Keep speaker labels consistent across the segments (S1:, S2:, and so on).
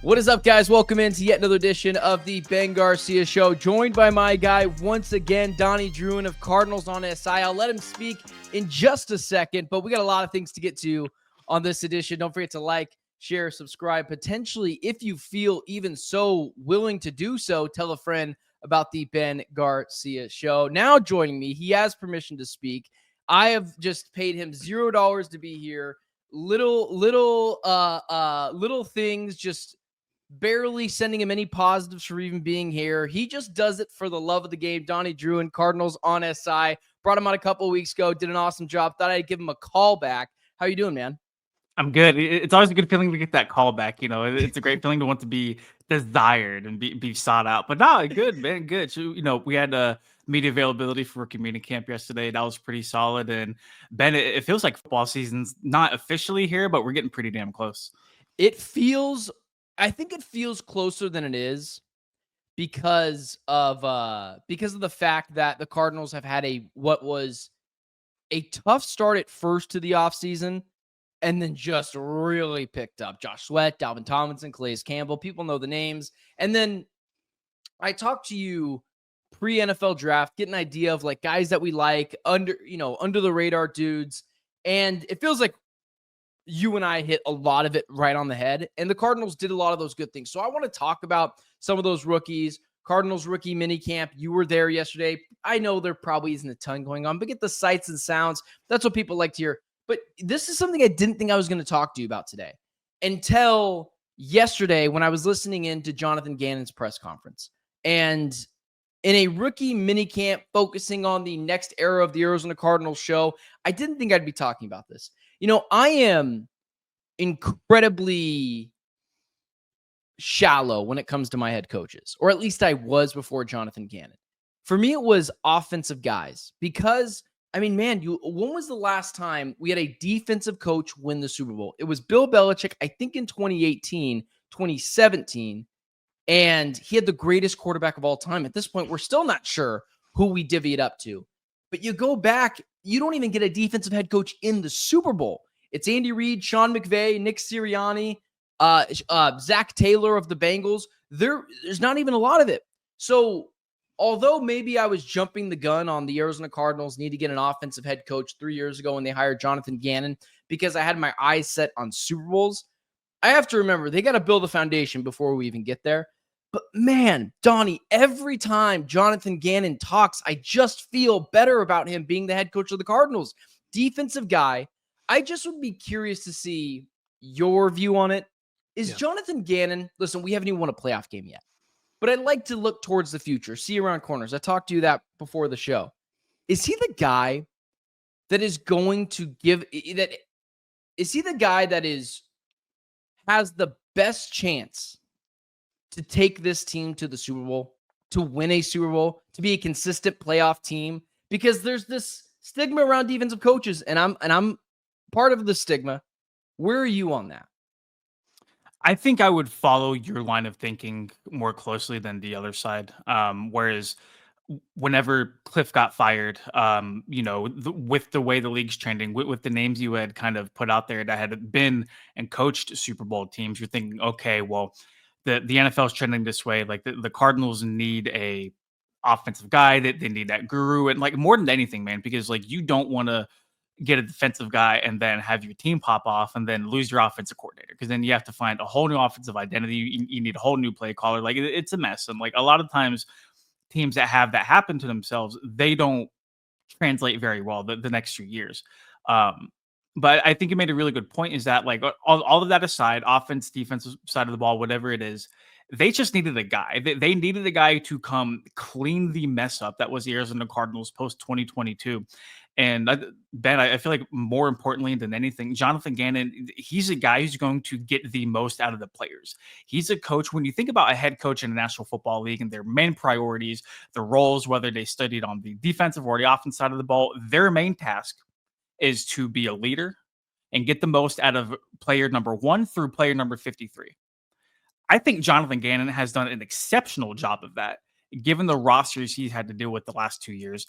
S1: What is up, guys? Welcome into yet another edition of the Ben Garcia Show, joined by my guy once again, Donnie Druin of Cardinals on SI. I'll let him speak in just a second, but we got a lot of things to get to on this edition. Don't forget to like, share, subscribe. Potentially, if you feel even so willing to do so, tell a friend about the Ben Garcia Show. Now joining me, he has permission to speak. I have just paid him $0 to be here. Little things, just barely sending him any positives for even being here. He just does it for the love of the game. Donnie Druin, Cardinals on SI. Brought him on a couple of weeks ago. Did an awesome job. Thought I'd give him a call back. How you doing, man?
S2: I'm good. It's always a good feeling to get that call back. It's a great feeling to want to be desired and be sought out. But no, good, man, good. So, we had media availability for rookie minicamp yesterday. That was pretty solid. And Ben, it feels like football season's not officially here, but we're getting pretty damn close.
S1: I think it feels closer than it is because of the fact that the Cardinals have had what was a tough start at first to the offseason and then just really picked up. Josh Sweat, Dalvin Tomlinson, Calais Campbell, people know the names. And then I talked to you pre-NFL draft, get an idea of like guys that we like, under the radar dudes. And it feels like you and I hit a lot of it right on the head, and the Cardinals did a lot of those good things. So I want to talk about some of those rookies. Cardinals rookie minicamp. You were there yesterday. I know there probably isn't a ton going on, but get the sights and sounds. That's what people like to hear. But this is something I didn't think I was going to talk to you about today until yesterday when I was listening in to Jonathan Gannon's press conference. And in a rookie minicamp focusing on the next era of the Arizona Cardinals show, I didn't think I'd be talking about this. I am incredibly shallow when it comes to my head coaches, or at least I was before Jonathan Gannon. For me, it was offensive guys because, when was the last time we had a defensive coach win the Super Bowl? It was Bill Belichick, I think in 2018, 2017, and he had the greatest quarterback of all time. At this point, we're still not sure who we divvy it up to. But you go back, you don't even get a defensive head coach in the Super Bowl. It's Andy Reid, Sean McVay, Nick Sirianni, Zach Taylor of the Bengals. There's not even a lot of it. So although maybe I was jumping the gun on the Arizona Cardinals need to get an offensive head coach 3 years ago when they hired Jonathan Gannon because I had my eyes set on Super Bowls, I have to remember they got to build a foundation before we even get there. But man, Donnie, every time Jonathan Gannon talks, I just feel better about him being the head coach of the Cardinals. Defensive guy. I just would be curious to see your view on it. Is Jonathan Gannon, listen, we haven't even won a playoff game yet, but I'd like to look towards the future, see around corners. I talked to you that before the show. Is he the guy that is going to give that? Is he the guy that has the best chance to take this team to the Super Bowl, to win a Super Bowl, to be a consistent playoff team? Because there's this stigma around defensive coaches, and I'm part of the stigma. Where are you on that?
S2: I think I would follow your line of thinking more closely than the other side. Whereas whenever Cliff got fired, with the way the league's trending, with the names you had kind of put out there that had been and coached Super Bowl teams, you're thinking, okay, well, the NFL is trending this way. Like the Cardinals need a offensive guy, that they need that guru, and like more than anything, man, because like you don't want to get a defensive guy and then have your team pop off and then lose your offensive coordinator, because then you have to find a whole new offensive identity. You need a whole new play caller. Like it's a mess. And like a lot of times teams that have that happen to themselves, they don't translate very well the next few years. But I think you made a really good point, is that like all of that aside, offense, defensive side of the ball, whatever it is, they just needed a guy. They needed a guy to come clean the mess up that was the Arizona Cardinals post 2022. And Ben, I feel like more importantly than anything, Jonathan Gannon, he's a guy who's going to get the most out of the players. He's a coach. When you think about a head coach in the National Football League and their main priorities, the roles, whether they studied on the defensive or the offensive side of the ball, their main task is to be a leader and get the most out of player number 1 through player number 53. I think Jonathan Gannon has done an exceptional job of that, given the rosters he's had to deal with the last 2 years.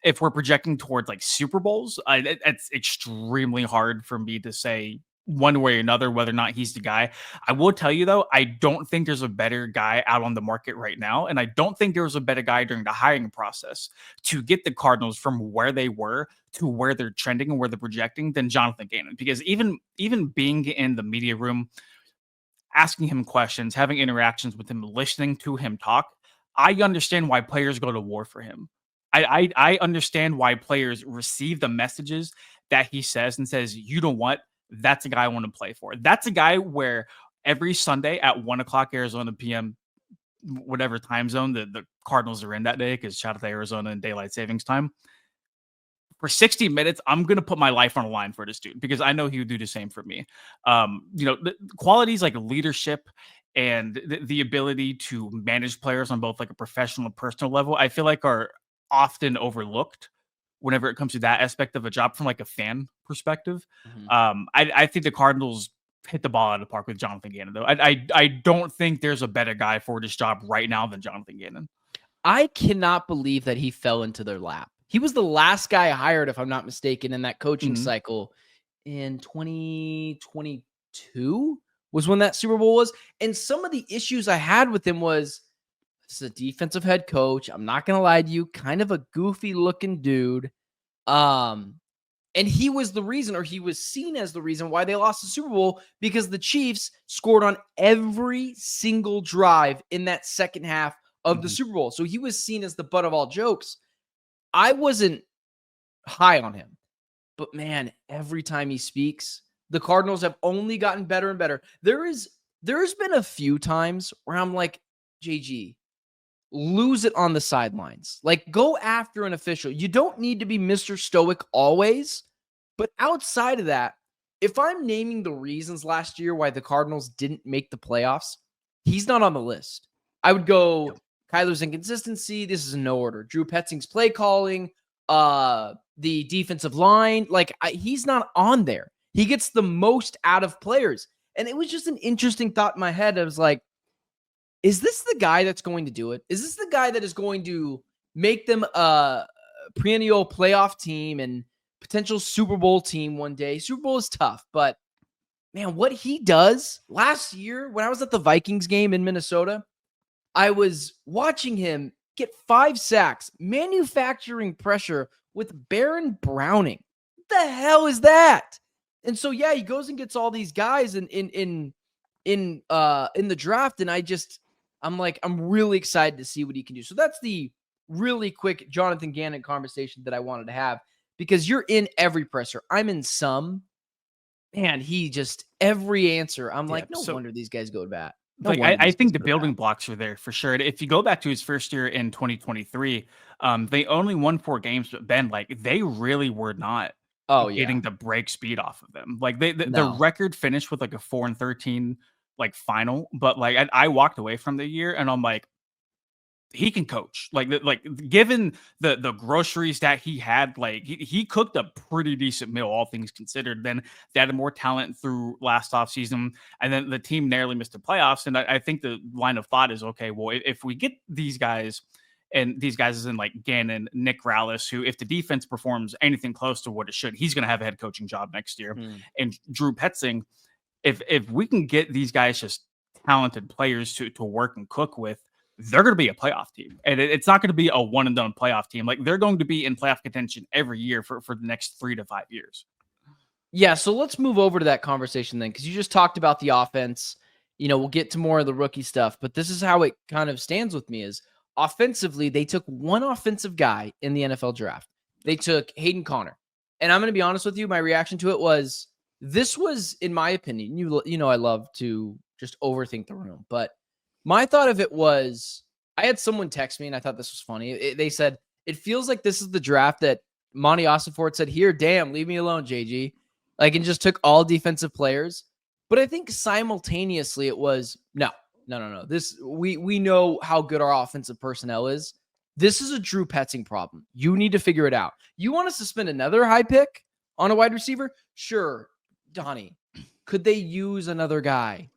S2: If we're projecting towards like Super Bowls, it's extremely hard for me to say one way or another, whether or not he's the guy. I will tell you though, I don't think there's a better guy out on the market right now. And I don't think there was a better guy during the hiring process to get the Cardinals from where they were to where they're trending and where they're projecting than Jonathan Gannon. Because even being in the media room, asking him questions, having interactions with him, listening to him talk, I understand why players go to war for him. I understand why players receive the messages that he says and says, you know what? That's a guy I want to play for. That's a guy where every Sunday at 1 o'clock Arizona PM, whatever time zone the Cardinals are in that day, because shout out to Arizona and daylight savings time, for 60 minutes, I'm going to put my life on the line for this dude because I know he would do the same for me. The qualities like leadership and the ability to manage players on both like a professional and personal level, I feel like are often overlooked whenever it comes to that aspect of a job from like a fan perspective.
S1: Mhm.
S2: I think the Cardinals hit the ball out of the park with Jonathan Gannon, though. I don't think there's a better guy for this job right now than Jonathan Gannon.
S1: I cannot believe that he fell into their lap. He was the last guy hired, if I'm not mistaken, in that coaching
S2: Mhm.
S1: cycle in 2022 was when that Super Bowl was. And some of the issues I had with him was this is a defensive head coach. I'm not going to lie to you, kind of a goofy looking dude. Um, and he was the reason, or he was seen as the reason why they lost the Super Bowl because the Chiefs scored on every single drive in that second half of the
S2: Mhm.
S1: Super Bowl. So he was seen as the butt of all jokes. I wasn't high on him, but man, every time he speaks, the Cardinals have only gotten better and better. There's been a few times where I'm like, JG, lose it on the sidelines. Like, go after an official. You don't need to be Mr. Stoic always. But outside of that, if I'm naming the reasons last year why the Cardinals didn't make the playoffs, he's not on the list. I would
S2: Yep.
S1: go Kyler's inconsistency. This is in no order. Drew Petzing's play calling, the defensive line. Like, he's not on there. He gets the most out of players. And it was just an interesting thought in my head. I was like, is this the guy that's going to do it? Is this the guy that is going to make them a perennial playoff team and potential Super Bowl team one day? Super Bowl is tough, but man, what he does last year when I was at the Vikings game in Minnesota, I was watching him get 5 sacks, manufacturing pressure with Baron Browning. What the hell is that? And so yeah, he goes and gets all these guys in the draft, and I'm like, I'm really excited to see what he can do. So that's the really quick Jonathan Gannon conversation that I wanted to have because you're in every presser. I'm in some. Man, he just every answer. I'm
S2: Yeah.
S1: like, no
S2: So
S1: wonder these guys go to bat. No
S2: like
S1: wonder
S2: I
S1: these guys
S2: think the
S1: go to bat.
S2: building blocks are there for sure. If you go back to his first year in 2023, they only won 4 games, but Ben, like they really were not
S1: Oh yeah.
S2: getting the break speed off of them. Like the
S1: No.
S2: record finished with like a 4-13 like final, but like I walked away from the year and I'm like, he can coach. Like given the groceries that he had, like he cooked a pretty decent meal, all things considered. Then they had more talent through last offseason, and then the team narrowly missed the playoffs. And I think the line of thought is okay, well, if we get these guys, and these guys is in like Gannon, Nick Rallis, who if the defense performs anything close to what it should, he's gonna have a head coaching job next year.
S1: Mm.
S2: And Drew Petzing, if we can get these guys just talented players to work and cook with, they're going to be a playoff team, and it's not going to be a one and done playoff team. Like they're going to be in playoff contention every year for the next 3 to 5 years.
S1: Yeah, so let's move over to that conversation then, because you just talked about the offense. We'll get to more of the rookie stuff, but this is how it kind of stands with me is offensively, they took one offensive guy in the NFL draft. They took Hayden Connor. And I'm going to be honest with you, my reaction to it was this was, in my opinion, I love to just overthink the room, but my thought of it was I had someone text me and I thought this was funny. They said, it feels like this is the draft that Monty Ossenfort said, here, damn, leave me alone, JG. Like, and just took all defensive players. But I think simultaneously it was no. This we know how good our offensive personnel is. This is a Drew Petzing problem. You need to figure it out. You want us to spend another high pick on a wide receiver? Sure, Donnie. Could they use another guy?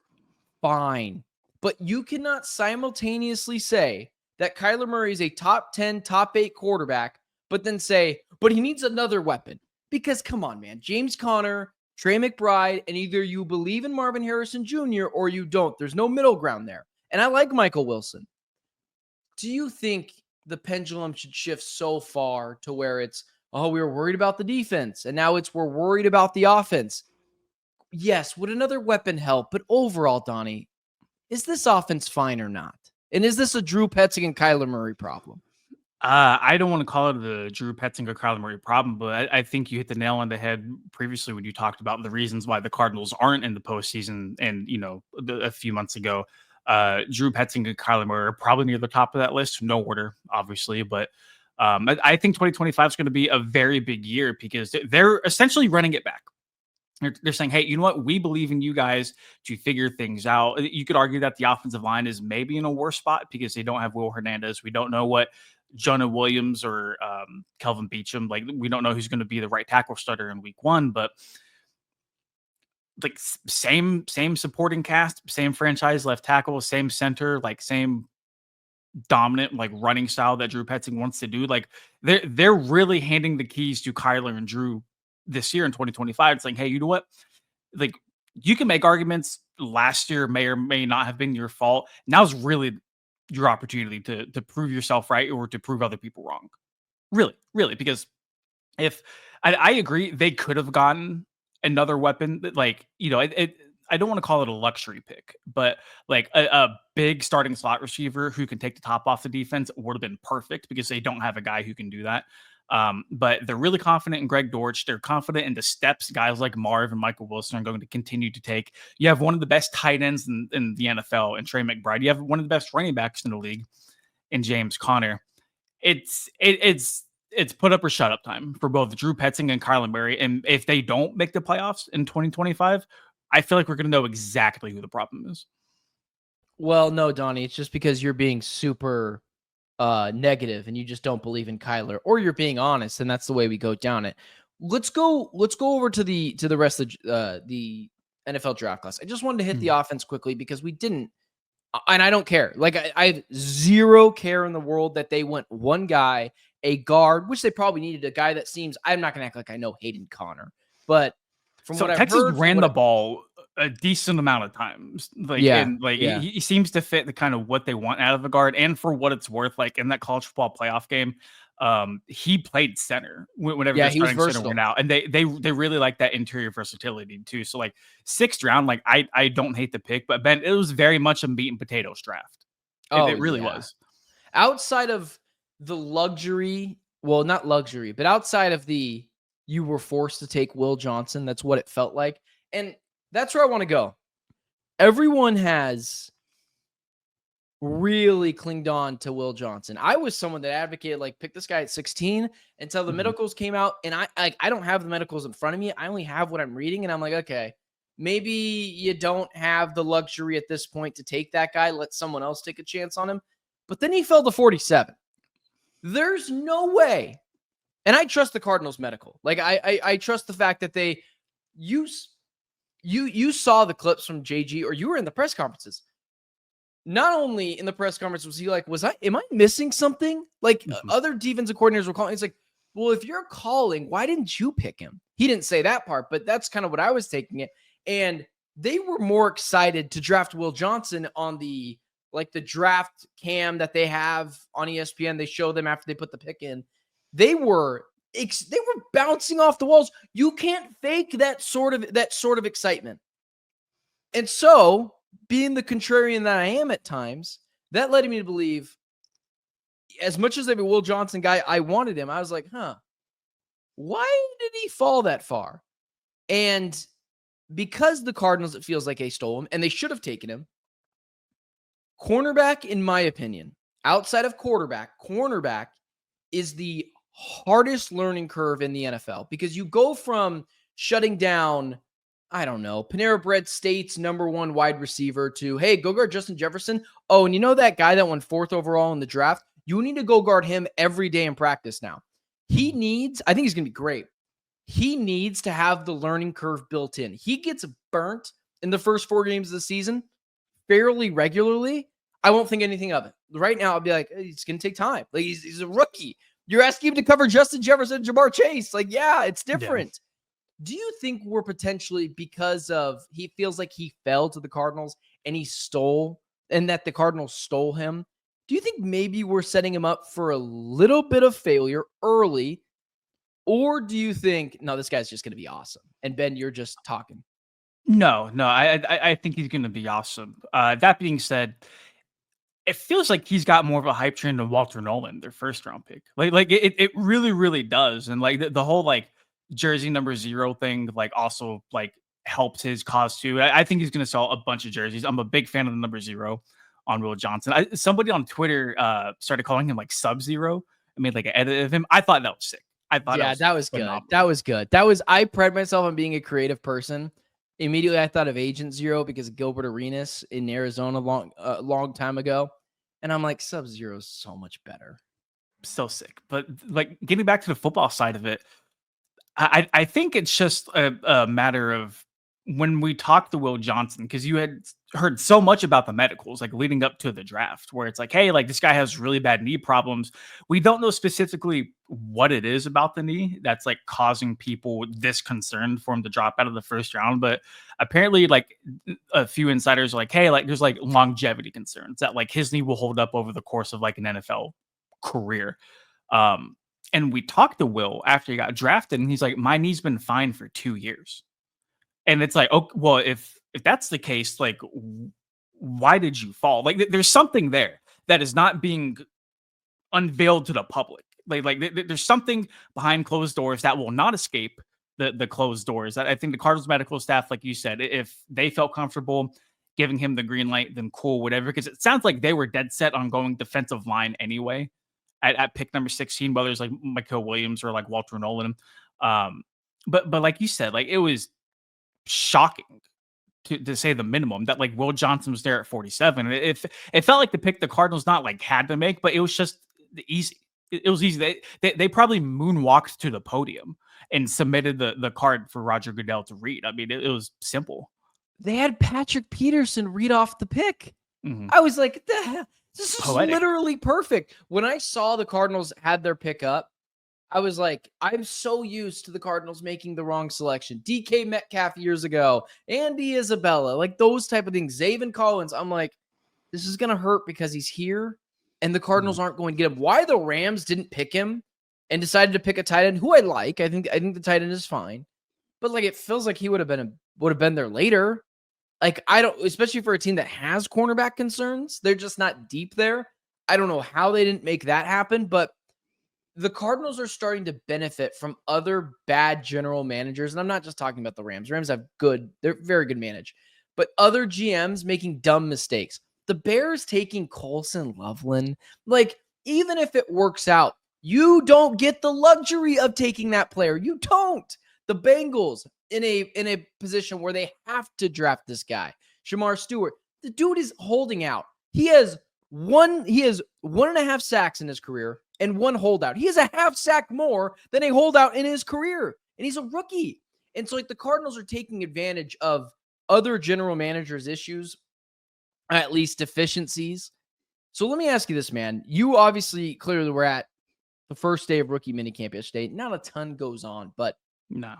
S1: Fine. But you cannot simultaneously say that Kyler Murray is a top 10, top 8 quarterback, but then say, but he needs another weapon. Because come on, man. James Conner Trey McBride, and either you believe in Marvin Harrison Jr. or you don't. There's no middle ground there. And I like Michael Wilson. Do you think the pendulum should shift so far to where it's, oh, we were worried about the defense, and now it's we're worried about the offense? Yes, would another weapon help? But overall, Donnie, is this offense fine or not? And is this a Drew Petzing and Kyler Murray problem?
S2: I don't want to call it the Drew Petzing or Kyler Murray problem, but I think you hit the nail on the head previously when you talked about the reasons why the Cardinals aren't in the postseason. And, a few months ago, Drew Petzing and Kyler Murray are probably near the top of that list. No order, obviously, but I think 2025 is going to be a very big year because they're essentially running it back. They're saying, hey, you know what? We believe in you guys to figure things out. You could argue that the offensive line is maybe in a worse spot because they don't have Will Hernandez. We don't know what Jonah Williams or Kelvin Beachum, like we don't know who's going to be the right tackle starter in week 1, but like same supporting cast, same franchise left tackle, same center, like same dominant like running style that Drew Petzing wants to do. Like they're really handing the keys to Kyler and Drew this year in 2025. It's like, hey, you know what? Like you can make arguments last year may or may not have been your fault. Now's really your opportunity to prove yourself right or to prove other people wrong. Really, because if I agree, they could have gotten another weapon that I don't want to call it a luxury pick, but like a big starting slot receiver who can take the top off the defense would have been perfect because they don't have a guy who can do that. But they're really confident in Greg Dortch. They're confident in the steps guys like Marv and Michael Wilson are going to continue to take. You have one of the best tight ends in the NFL in Trey McBride. You have one of the best running backs in the league in James Conner. It's put up or shut up time for both Drew Petzing and Kyler Murray. And if they don't make the playoffs in 2025, I feel like we're going to know exactly who the problem is.
S1: Well, no, Donnie, it's just because you're being super negative and you just don't believe in Kyler, or you're being honest, and that's the way we go down it. Let's go over to the rest of the NFL draft class. I just wanted to hit the offense quickly because we didn't, and I don't care. Like I have zero care in the world that they went one guy, a guard, which they probably needed, a guy that seems, I'm not gonna act like I know Hayden Connor, but from what
S2: Texas
S1: I've heard,
S2: ran the ball a decent amount of times. He seems to fit the kind of what they want out of a guard. And for what it's worth, like in that college football playoff game, he played center whenever the starting center went out. And they really like that interior versatility too. So like 6th round, like I don't hate the pick, but Ben, it was very much a meat and potatoes draft. It really was.
S1: Outside of the luxury, well, not luxury, but outside of the you were forced to take Will Johnson. That's what it felt like. And that's where I want to go. Everyone has really clinged on to Will Johnson. I was someone that advocated, like, pick this guy at 16 until the medicals came out. And I don't have the medicals in front of me. I only have what I'm reading. And I'm like, okay, maybe you don't have the luxury at this point to take that guy. Let someone else take a chance on him. But then he fell to 47. There's no way. And I trust the Cardinals medical. Like I trust the fact that they use you saw the clips from JG, or you were in the press conferences. Not only in the press conference was he like, am I missing something? Like other defensive coordinators were calling. It's like, well, if you're calling, why didn't you pick him? He didn't say that part, but that's kind of what I was taking it. And they were more excited to draft Will Johnson on the draft cam that they have on ESPN. They show them after they put the pick in. They were bouncing off the walls. You can't fake that sort of excitement. And so, being the contrarian that I am at times, that led me to believe, as much as I'm a Will Johnson guy, I wanted him. I was like, why did he fall that far? And because the Cardinals, it feels like they stole him, and they should have taken him. Cornerback, in my opinion, outside of quarterback, cornerback is the hardest learning curve in the NFL, because you go from shutting down, I don't know, Panera Bread State's #1 wide receiver to, hey, go guard Justin Jefferson. Oh, and you know that guy that went 4th overall in the draft? You need to go guard him every day in practice now. I think he's going to be great. He needs to have the learning curve built in. He gets burnt in the first 4 games of the season fairly regularly. I won't think anything of it. Right now, I'll be like, it's going to take time. Like he's a rookie. You're asking him to cover Justin Jefferson, Jamar Chase. Like, yeah, it's different. Do you think we're potentially, because of he feels like he fell to the Cardinals and he stole, and that the Cardinals stole him? Do you think maybe we're setting him up for a little bit of failure early? Or do you think, no, this guy's just going to be awesome? And Ben, you're just talking.
S2: No, I think he's going to be awesome. That being said, it feels like he's got more of a hype train than Walter Nolan, their first round pick. Like it really, really does. And like the whole like jersey number 0 thing, like also like helped his cause too. I think he's gonna sell a bunch of jerseys. I'm a big fan of the number 0 on Will Johnson. Somebody on Twitter started calling him like Sub-Zero. I made like an edit of him. I thought that was sick. I thought
S1: That was
S2: phenomenal.
S1: good. I pride myself on being a creative person. Immediately, I thought of Agent Zero because of Gilbert Arenas in Arizona long time ago. And I'm like, Sub-Zero is so much better.
S2: So sick. But like getting back to the football side of it, I think it's just a matter of when we talked to Will Johnson, because you had heard so much about the medicals, like leading up to the draft, where it's like, hey, like this guy has really bad knee problems. We don't know specifically what it is about the knee that's like causing people this concern for him to drop out of the first round. But apparently, like a few insiders are like, hey, like there's like longevity concerns that like his knee will hold up over the course of like an NFL career. And we talked to Will after he got drafted, and he's like, my knee's been fine for 2 years. And it's like, oh, well, if that's the case, like, why did you fall? Like, there's something there that is not being unveiled to the public. There's something behind closed doors that will not escape the closed doors. I think the Cardinals medical staff, like you said, if they felt comfortable giving him the green light, then cool, whatever. Because it sounds like they were dead set on going defensive line anyway at pick number 16, whether it's like Michael Williams or like Walter Nolan. But like you said, like it was shocking to say the minimum that like Will Johnson was there at 47. It felt like the pick the Cardinals not like had to make, but it was just easy. It was easy. They probably moonwalked to the podium and submitted the card for Roger Goodell to read. I mean, it was simple.
S1: They had Patrick Peterson read off the pick.
S2: Mm-hmm.
S1: I was like, the hell? This is literally perfect. When I saw the Cardinals had their pick up, I was like, I'm so used to the Cardinals making the wrong selection. DK Metcalf years ago, Andy Isabella, like those type of things. Zaven Collins, I'm like, this is going to hurt because he's here and the Cardinals aren't going to get him. Why the Rams didn't pick him and decided to pick a tight end who I like. I think the tight end is fine. But like it feels like he would have been there later. Like, I don't, especially for a team that has cornerback concerns, they're just not deep there. I don't know how they didn't make that happen, but the Cardinals are starting to benefit from other bad general managers. And I'm not just talking about the Rams. Rams have they're very good managed, but other GMs making dumb mistakes. The Bears taking Colson Loveland, like, even if it works out, you don't get the luxury of taking that player. You don't. The Bengals in a position where they have to draft this guy, Shamar Stewart. The dude is holding out. He has 1.5 sacks in his career and 1 holdout. He has a half sack more than a holdout in his career, and he's a rookie. And so, like, the Cardinals are taking advantage of other general managers' issues, at least deficiencies. So let me ask you this, man. You obviously clearly were at the first day of rookie minicamp yesterday. Not a ton goes on, but
S2: no.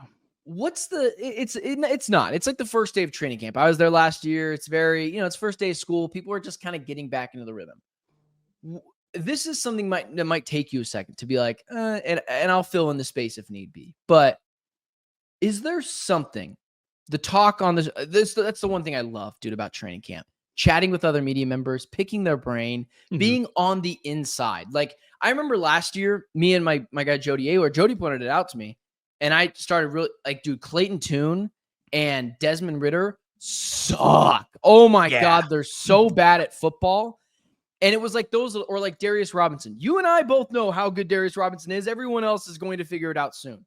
S1: It's not. It's like the first day of training camp. I was there last year. It's very, it's first day of school. People are just kind of getting back into the rhythm. This is something that might take you a second to be like, and I'll fill in the space if need be. But is there something, the talk on this, that's the one thing I love, dude, about training camp. Chatting with other media members, picking their brain, being on the inside. Like, I remember last year, me and my guy, Jody pointed it out to me. And I started really like, dude, Clayton Tune and Desmond Ridder suck. Oh my God. They're so bad at football. And it was like those, or like Darius Robinson. You and I both know how good Darius Robinson is. Everyone else is going to figure it out soon.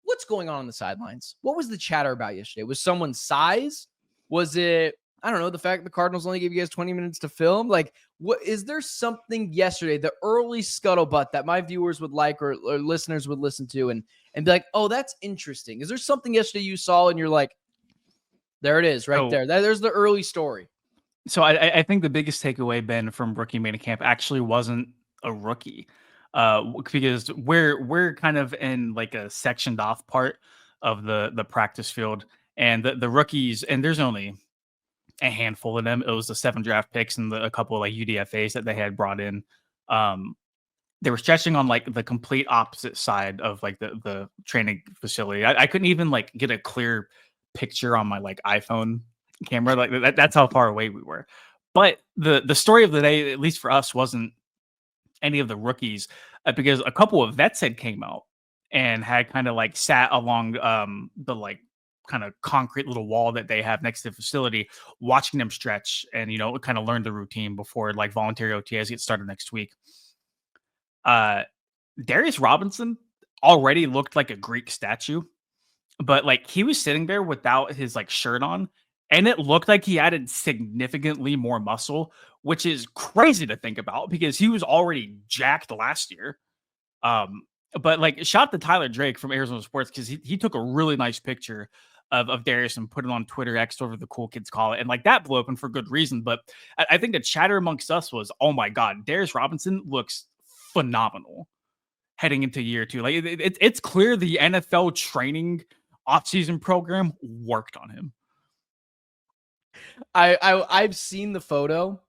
S1: What's going on the sidelines? What was the chatter about yesterday? Was someone's size? Was it, I don't know, the fact the Cardinals only gave you guys 20 minutes to film? Like, what is there something yesterday, the early scuttlebutt that my viewers would like or listeners would listen to and be like, oh, that's interesting? Is there something yesterday you saw and you're like, there it is right there. There's the early story.
S2: So I think the biggest takeaway, Ben, from rookie minicamp actually wasn't a rookie, because we're kind of in like a sectioned off part of the practice field. And the rookies, and there's only a handful of them. It was the 7 draft picks and a couple of like UDFAs that they had brought in. Um, they were stretching on like the complete opposite side of like the training facility. I couldn't even like get a clear picture on my like iPhone camera. Like that's how far away we were. But the story of the day, at least for us, wasn't any of the rookies, because a couple of vets had came out and had kind of like sat along the like kind of concrete little wall that they have next to the facility, watching them stretch and kind of learn the routine before like voluntary OTAs get started next week. Darius Robinson already looked like a Greek statue, but like he was sitting there without his like shirt on, and it looked like he added significantly more muscle, which is crazy to think about because he was already jacked last year. But like shout out to Tyler Drake from Arizona Sports because he took a really nice picture of Darius and put it on Twitter X, whatever the cool kids call it. And like that blew up and for good reason. But I think the chatter amongst us was, oh my God, Darius Robinson looks phenomenal heading into year 2. Like it's clear the NFL training offseason program worked on him.
S1: I've seen the photo,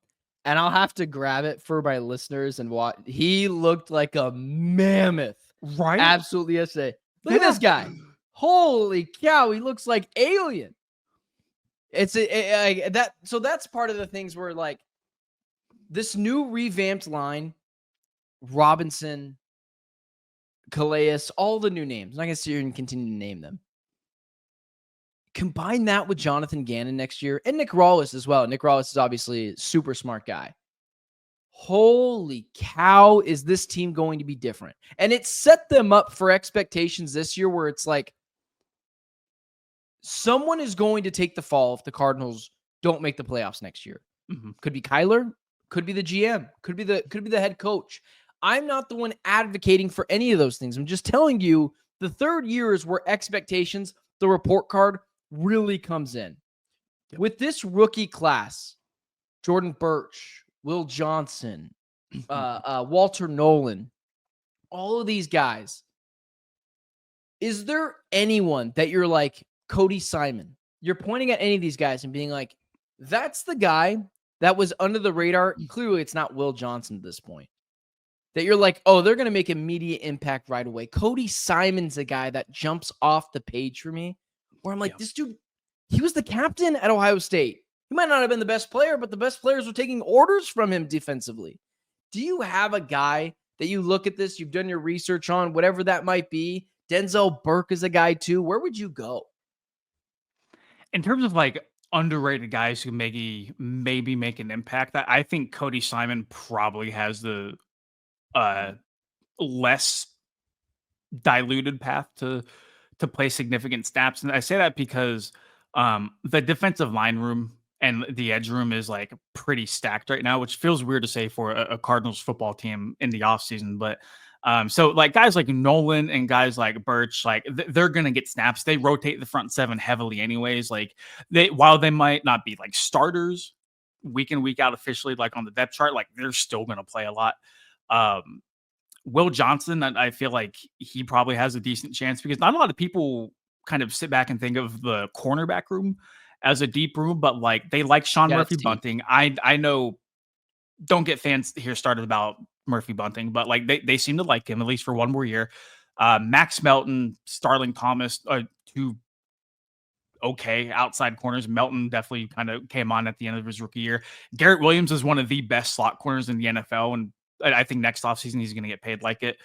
S1: and I'll have to grab it for my listeners and watch. He looked like a mammoth,
S2: right?
S1: Absolutely yesterday. Look at this guy. Holy cow, he looks like alien. So that's part of the things where like this new revamped line, Robinson, Calais, all the new names. I'm not gonna sit here and continue to name them. Combine that with Jonathan Gannon next year and Nick Rawlis as well. Nick Rawlis is obviously a super smart guy. Holy cow, is this team going to be different? And it set them up for expectations this year where it's like someone is going to take the fall if the Cardinals don't make the playoffs next year.
S2: Mm-hmm.
S1: Could be Kyler, could be the GM, could be the head coach. I'm not the one advocating for any of those things. I'm just telling you the third year is where expectations, the report card really comes in. Yep. With this rookie class, Jordan Birch, Will Johnson, Walter Nolan, all of these guys, is there anyone that you're like, Cody Simon, you're pointing at any of these guys and being like, that's the guy that was under the radar? Clearly it's not Will Johnson at this point. That you're like, oh, they're going to make immediate impact right away. Cody Simon's a guy that jumps off the page for me where I'm like, This dude, he was the captain at Ohio State. He might not have been the best player, but the best players were taking orders from him defensively. Do you have a guy that you look at this, you've done your research on, whatever that might be? Denzel Burke is a guy too. Where would you go?
S2: In terms of like underrated guys who maybe make an impact, I think Cody Simon probably has the less diluted path to play significant snaps. And I say that because the defensive line room and the edge room is like pretty stacked right now, which feels weird to say for a Cardinals football team in the offseason. But so like guys like Nolan and guys like Birch, like they're going to get snaps. They rotate the front 7 heavily anyways. Like while they might not be like starters week in, week out officially, like on the depth chart, like they're still going to play a lot. Will Johnson, I feel like he probably has a decent chance because not a lot of people kind of sit back and think of the cornerback room as a deep room, but like they like Sean Murphy Bunting. I know, don't get fans here started about Murphy Bunting, but like they seem to like him at least for one more year. Max Melton, Starling Thomas, 2 okay outside corners. Melton definitely kind of came on at the end of his rookie year. Garrett Williams is one of the best slot corners in the NFL, and I think next offseason he's going to get paid like it.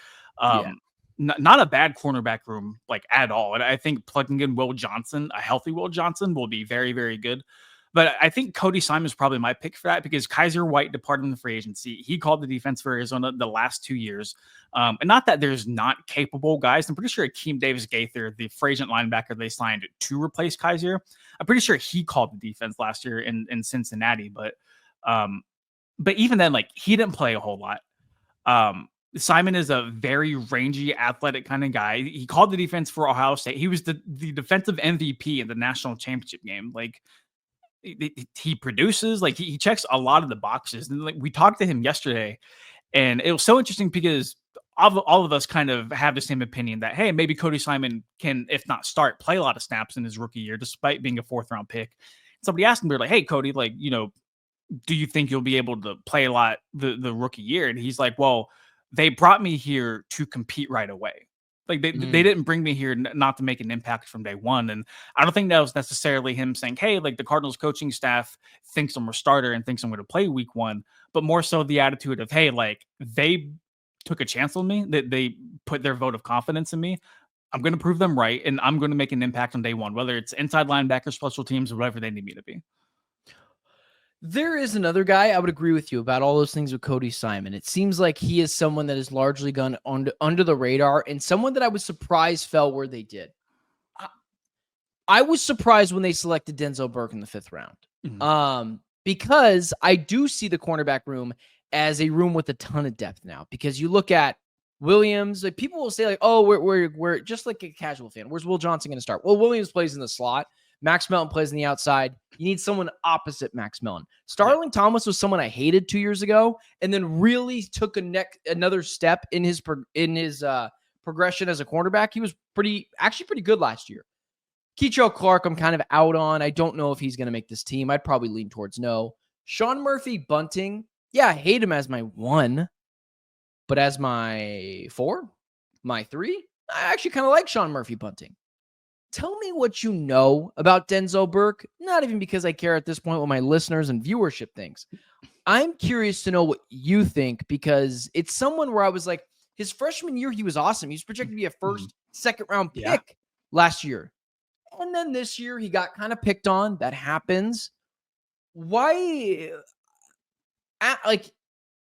S2: Not a bad cornerback room like at all. And I think plugging in Will Johnson, a healthy Will Johnson, will be very, very good. But I think Cody Simon is probably my pick for that because Kaiser White departed in the free agency. He called the defense for Arizona the last 2 years. And not that there's not capable guys. I'm pretty sure Akeem Davis-Gaither, the free agent linebacker they signed to replace Kaiser, I'm pretty sure he called the defense last year in Cincinnati. But even then, like he didn't play a whole lot. Simon is a very rangy, athletic kind of guy. He called the defense for Ohio State. He was the defensive MVP in the national championship game. Like he produces, like he checks a lot of the boxes. And like we talked to him yesterday, and it was so interesting because all of us kind of have the same opinion that, hey, maybe Cody Simon can, if not start, play a lot of snaps in his rookie year, despite being a 4th-round pick. Somebody asked me, like, hey, Cody, like, do you think you'll be able to play a lot the rookie year? And he's like, well, they brought me here to compete right away. Like they didn't bring me here not to make an impact from day one. And I don't think that was necessarily him saying, hey, like the Cardinals coaching staff thinks I'm a starter and thinks I'm going to play week 1, but more so the attitude of, hey, like they took a chance on me, that they put their vote of confidence in me. I'm going to prove them right, and I'm going to make an impact on day 1, whether it's inside linebacker, special teams, or whatever they need me to be.
S1: There is another guy I would agree with you about all those things with Cody Simon. It seems like he is someone that has largely gone under the radar, and someone that I was surprised fell where they did. I was surprised when they selected Denzel Burke in the 5th round, because I do see the cornerback room as a room with a ton of depth now. Because you look at Williams, like people will say, like, "Oh, we're just like a casual fan. Where's Will Johnson going to start?" Well, Williams plays in the slot. Max Melton plays on the outside. You need someone opposite Max Melton. Starling Thomas was someone I hated 2 years ago, and then really took another step in his progression as a cornerback. He was actually pretty good last year. Kei'Trell Clark, I'm kind of out on. I don't know if he's going to make this team. I'd probably lean towards no. Sean Murphy-Bunting, yeah, I hate him as my 1, but as my 4, my 3, I actually kind of like Sean Murphy-Bunting. Tell me what you know about Denzel Burke, not even because I care at this point what my listeners and viewership thinks. I'm curious to know what you think, because it's someone where I was like, his freshman year, he was awesome. He was projected to be a 1st, 2nd-round pick last year. And then this year, he got kind of picked on. That happens. Why?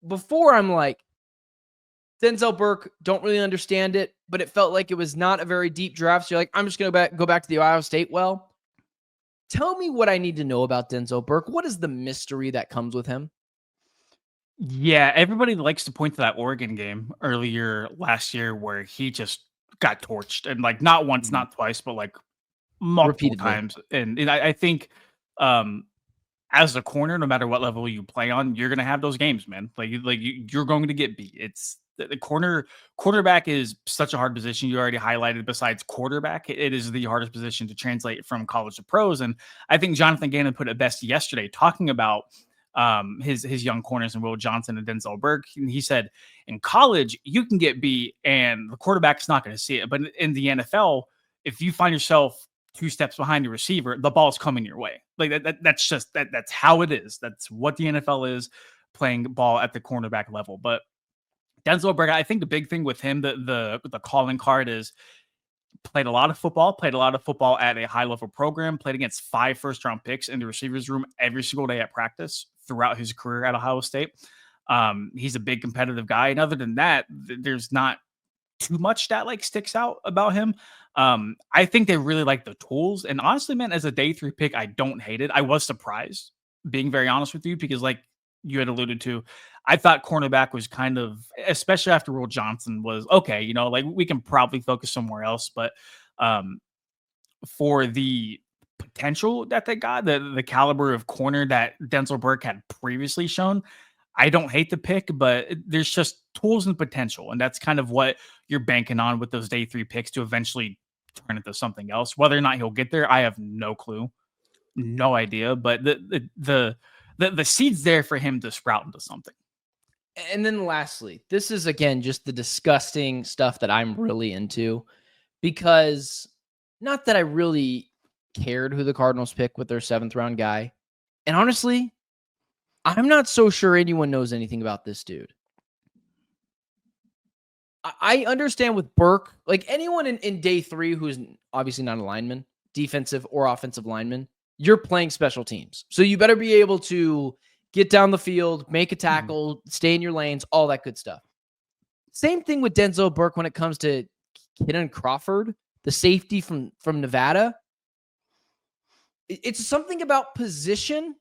S1: Before, I'm like, Denzel Burke, don't really understand it, but it felt like it was not a very deep draft. So you're like, I'm just going to go back to the Ohio State well. Tell me what I need to know about Denzel Burke. What is the mystery that comes with him?
S2: Yeah, everybody likes to point to that Oregon game earlier last year where he just got torched, and like not once, not twice, but like multiple
S1: Repeatedly.
S2: times. And I think as a corner, no matter what level you play on, you're gonna have those games, man. You're going to get beat. It's the quarterback is such a hard position. You already highlighted. Besides quarterback, it is the hardest position to translate from college to pros. And I think Jonathan Gannon put it best yesterday, talking about his young corners and Will Johnson and Denzel Burke. And he said, in college, you can get beat and the quarterback's not going to see it. But in the NFL, if you find yourself 2 steps behind your receiver, the ball's coming your way. Like that's just that's how it is. That's what the NFL is, playing ball at the cornerback level. But Denzel Burke, I think the big thing with him, the calling card is played a lot of football at a high level program, played against 5 first-round picks in the receivers room every single day at practice throughout his career at Ohio State. He's a big competitive guy. And other than that, there's not too much that like sticks out about him. I think they really like the tools. And honestly, man, as a day 3 pick, I don't hate it. I was surprised, being very honest with you, because like you had alluded to, I thought cornerback was kind of, especially after Will Johnson, was okay. Like we can probably focus somewhere else. But for the potential that they got, the caliber of corner that Denzel Burke had previously shown, I don't hate the pick, but there's just tools and potential. And that's kind of what you're banking on with those day 3 picks to eventually turn into something else. Whether or not he'll get there, I have no clue, no idea. But the seed's there for him to sprout into something.
S1: And then lastly, this is again just the disgusting stuff that I'm really into, because not that I really cared who the Cardinals pick with their 7th round guy. And honestly, I'm not so sure anyone knows anything about this dude. I understand with Burke, like anyone in day 3 who's obviously not a lineman, defensive or offensive lineman, you're playing special teams. So you better be able to get down the field, make a tackle, stay in your lanes, all that good stuff. Same thing with Denzel Burke when it comes to Kitan Crawford, the safety from Nevada. It's something about position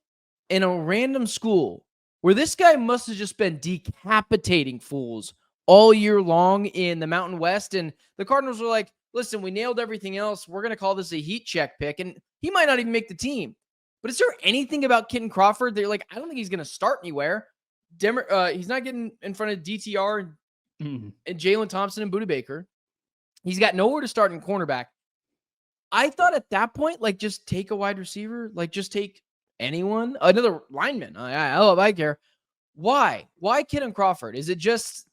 S1: in a random school where this guy must have just been decapitating fools all year long in the Mountain West. And the Cardinals were like, listen, we nailed everything else. We're going to call this a heat check pick. And he might not even make the team. But is there anything about Kitan Crawford? They're like, I don't think he's going to start anywhere. He's not getting in front of DTR and
S2: Mhm.
S1: and Jalen Thompson and Budda Baker. He's got nowhere to start in cornerback. I thought at that point, like, just take a wide receiver, like, just take anyone, another lineman. I care. Why? Why Kitan Crawford? Is it just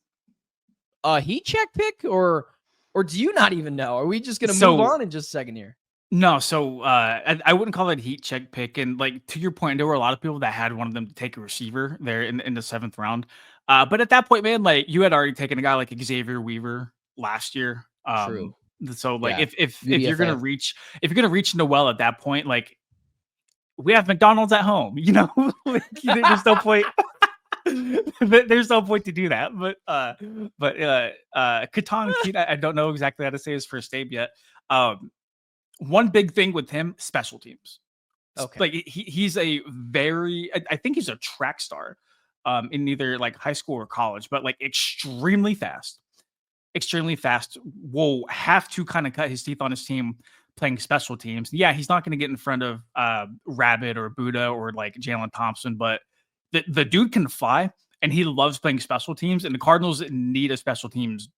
S1: a heat check pick, or do you not even know? Are we just gonna move
S2: So
S1: on in just a second here?
S2: no, so I wouldn't call it a heat check pick. And like to your point, there were a lot of people that had one of them to take a receiver there in the 7th round. But at that point, man, like you had already taken a guy like Xavier Weaver last year.
S1: True.
S2: So like
S1: Yeah.
S2: if you're gonna
S1: UDFA.
S2: reach Noel at that point, like we have McDonald's at home, like, there's no point. There's no point to do that. Kitan Keat, I don't know exactly how to say his first name yet. One big thing with him, special teams.
S1: Okay.
S2: Like he's a very, I think he's a track star, in either like high school or college, but like extremely fast. Extremely fast. Will have to kind of cut his teeth on his team playing special teams. Yeah, he's not going to get in front of Rabbit or Budda or like Jalen Thompson, but the dude can fly and he loves playing special teams. And the Cardinals need a special teams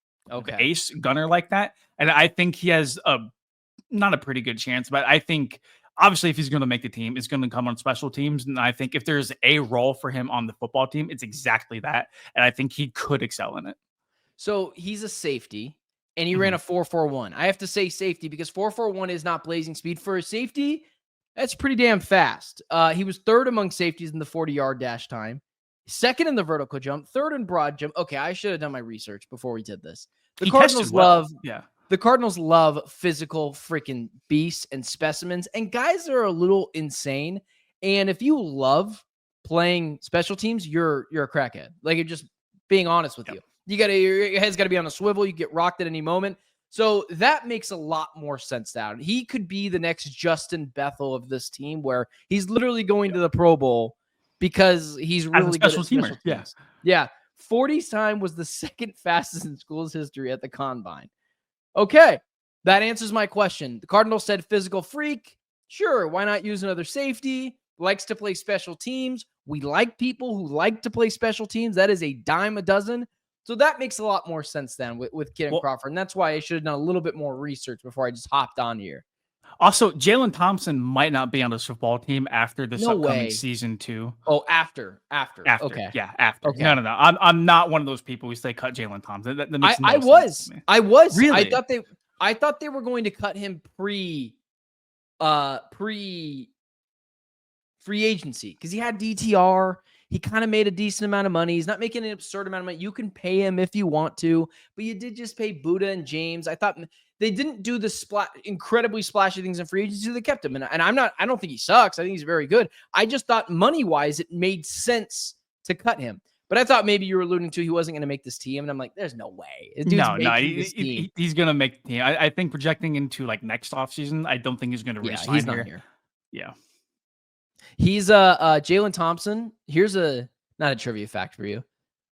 S2: ace gunner like that. And I think he has not a pretty good chance, but I think obviously if he's going to make the team, it's going to come on special teams. And I think if there's a role for him on the football team, it's exactly that. And I think he could excel in it.
S1: So he's a safety, and he ran a 4.41. I have to say safety because 4.41 is not blazing speed. For a safety, that's pretty damn fast. He was third among safeties in the 40-yard dash time, second in the vertical jump, third in broad jump. Okay, I should have done my research before we did this. The Cardinals love physical freaking beasts and specimens, and guys that are a little insane. And if you love playing special teams, you're a crackhead. Like, you're just being honest with you. Your head's got to be on a swivel. You get rocked at any moment. So that makes a lot more sense now. He could be the next Justin Bethel of this team, where he's literally going to the Pro Bowl because he's really good at special teams. Yeah. 40's time was the second fastest in school's history at the combine. Okay. That answers my question. The Cardinals said physical freak. Sure. Why not use another safety? Likes to play special teams. We like people who like to play special teams. That is a dime a dozen. So that makes a lot more sense then with Kitan Crawford. And that's why I should have done a little bit more research before I just hopped on here.
S2: Also, Jalen Thompson might not be on this football team after this upcoming season too.
S1: Oh, after. Okay.
S2: Yeah, after.
S1: Okay.
S2: No. I'm not one of those people who say cut Jalen Thompson. That makes no sense to me.
S1: I was.
S2: Really?
S1: I thought they were going to cut him pre free agency because he had DTR. He kind of made a decent amount of money. He's not making an absurd amount of money. You can pay him if you want to, but you did just pay Budda and James. I thought they didn't do the incredibly splashy things in free agency. They kept him. And I don't think he sucks. I think he's very good. I just thought money-wise, it made sense to cut him. But I thought maybe you were alluding to he wasn't going to make this team. And I'm like, there's no way.
S2: No, he's going to make the team. I think projecting into like next offseason, I don't think he's going to resign
S1: he's not here.
S2: Yeah.
S1: He's Jalen Thompson. Here's not a trivia fact for you,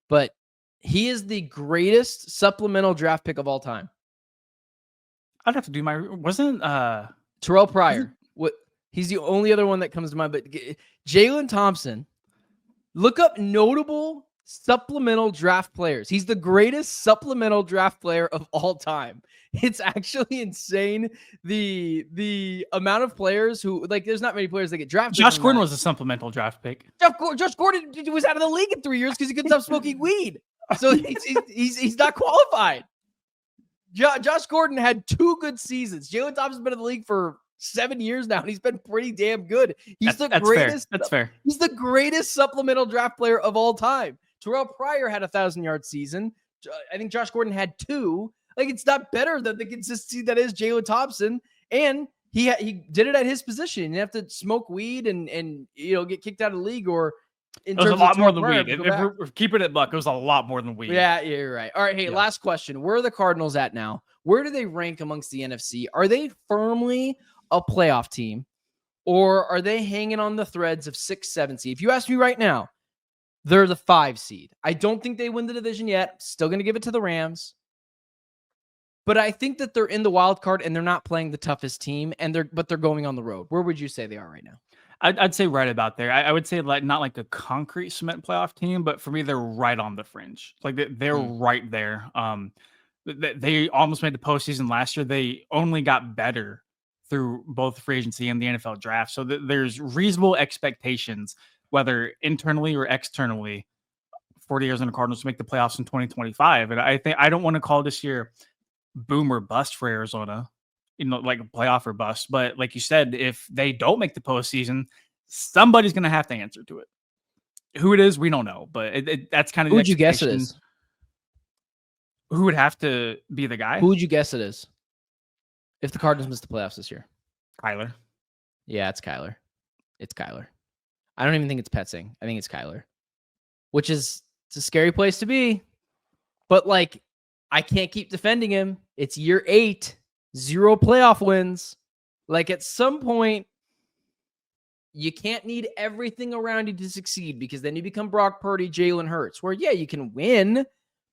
S1: but he is the greatest supplemental draft pick of all time.
S2: I'd have to do wasn't
S1: Terrell Pryor. He's the only other one that comes to mind, but Jalen Thompson. Look up notable supplemental draft players. He's the greatest supplemental draft player of all time. It's actually insane. The amount of players who, like, there's not many players that get drafted.
S2: Josh Gordon was a supplemental draft pick.
S1: Josh Gordon was out of the league in 3 years because he couldn't stop smoking weed. So he's not qualified. Josh Gordon had 2 good seasons. Jalen Thompson's been in the league for 7 years now, and he's been pretty damn good. He's the greatest.
S2: That's fair.
S1: He's the greatest supplemental draft player of all time. Terrell Pryor had a 1,000-yard season. I think Josh Gordon had 2. Like, it's not better than the consistency that is Jalen Thompson. And he did it at his position. You didn't have to smoke weed and get kicked out of the league or.
S2: It was a lot more than weed. If we're keeping it buck, it was a lot more than weed.
S1: Yeah, you're right. All right, hey, last question. Where are the Cardinals at now? Where do they rank amongst the NFC? Are they firmly a playoff team, or are they hanging on the threads of 6, 7 seed? If you ask me right now, they're the 5 seed. I don't think they win the division yet. Still going to give it to the Rams. But I think that they're in the wild card and they're not playing the toughest team, but they're going on the road. Where would you say they are right now?
S2: I'd say right about there. I would say like not like a concrete cement playoff team, but for me, they're right on the fringe. Like they're
S1: Mm.
S2: right there. They almost made the postseason last year. They only got better through both free agency and the NFL draft. So there's reasonable expectations, whether internally or externally, for the Arizona Cardinals to make the playoffs in 2025. And I think I don't want to call this year boom or bust for Arizona, like a playoff or bust. But like you said, if they don't make the postseason, somebody's going to have to answer to it. Who it is, we don't know. But that's kind of
S1: Who
S2: the
S1: would you guess it
S2: expectation.
S1: is?
S2: Who would have to be the guy?
S1: Who would you guess it is if the Cardinals miss the playoffs this year?
S2: Kyler.
S1: Yeah, it's Kyler. It's Kyler. I don't even think it's Petzing. I think it's Kyler, which is it's a scary place to be. But like, I can't keep defending him. It's year 8, 0 playoff wins. Like at some point, you can't need everything around you to succeed because then you become Brock Purdy, Jalen Hurts, where yeah, you can win,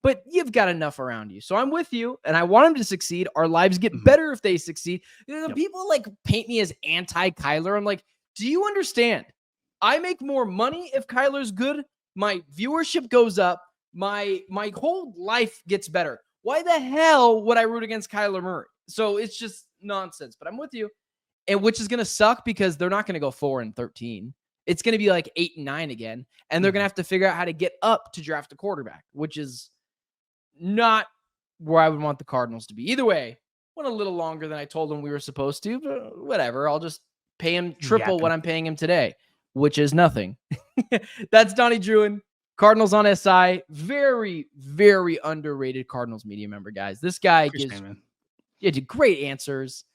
S1: but you've got enough around you. So I'm with you, and I want him to succeed. Our lives get better if they succeed. People like paint me as anti-Kyler. I'm like, do you understand? I make more money if Kyler's good. My viewership goes up. My whole life gets better. Why the hell would I root against Kyler Murray? So it's just nonsense. But I'm with you, and which is going to suck because they're not going to go 4-13. It's going to be like 8-9 again, and they're going to have to figure out how to get up to draft a quarterback, which is not where I would want the Cardinals to be. Either way, went a little longer than I told them we were supposed to, but whatever. I'll just pay him triple what I'm paying him today, which is nothing. That's Donnie Druin, Cardinals on SI. Very, very underrated Cardinals media member, guys. This guy gives great answers.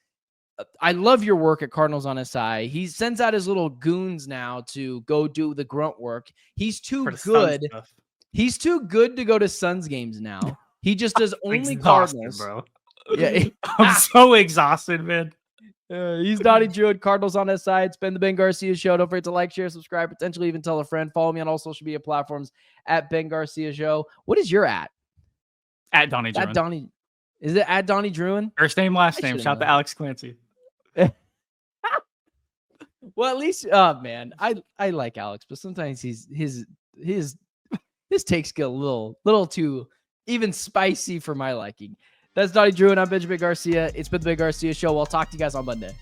S1: I love your work at Cardinals on SI. He sends out his little goons now to go do the grunt work. He's too good. He's too good to go to Suns games now. He just does only Cardinals,
S2: bro.
S1: Yeah,
S2: I'm so exhausted, man.
S1: He's Donnie Druin, Cardinals on SI. It's been the Ben Garcia Show. Don't forget to like, share, subscribe, potentially even tell a friend. Follow me on all social media platforms at Ben Garcia Show. What is your at?
S2: At Donnie Druin.
S1: At Donnie. Is it at Donnie Druin?
S2: First name, last name. Shout out to Alex Clancy.
S1: Well, at least, oh man, I like Alex, but sometimes his takes get a little too even spicy for my liking. That's Donnie Druin. I'm Benjamin Garcia. It's been the Ben Garcia Show. I'll talk to you guys on Monday.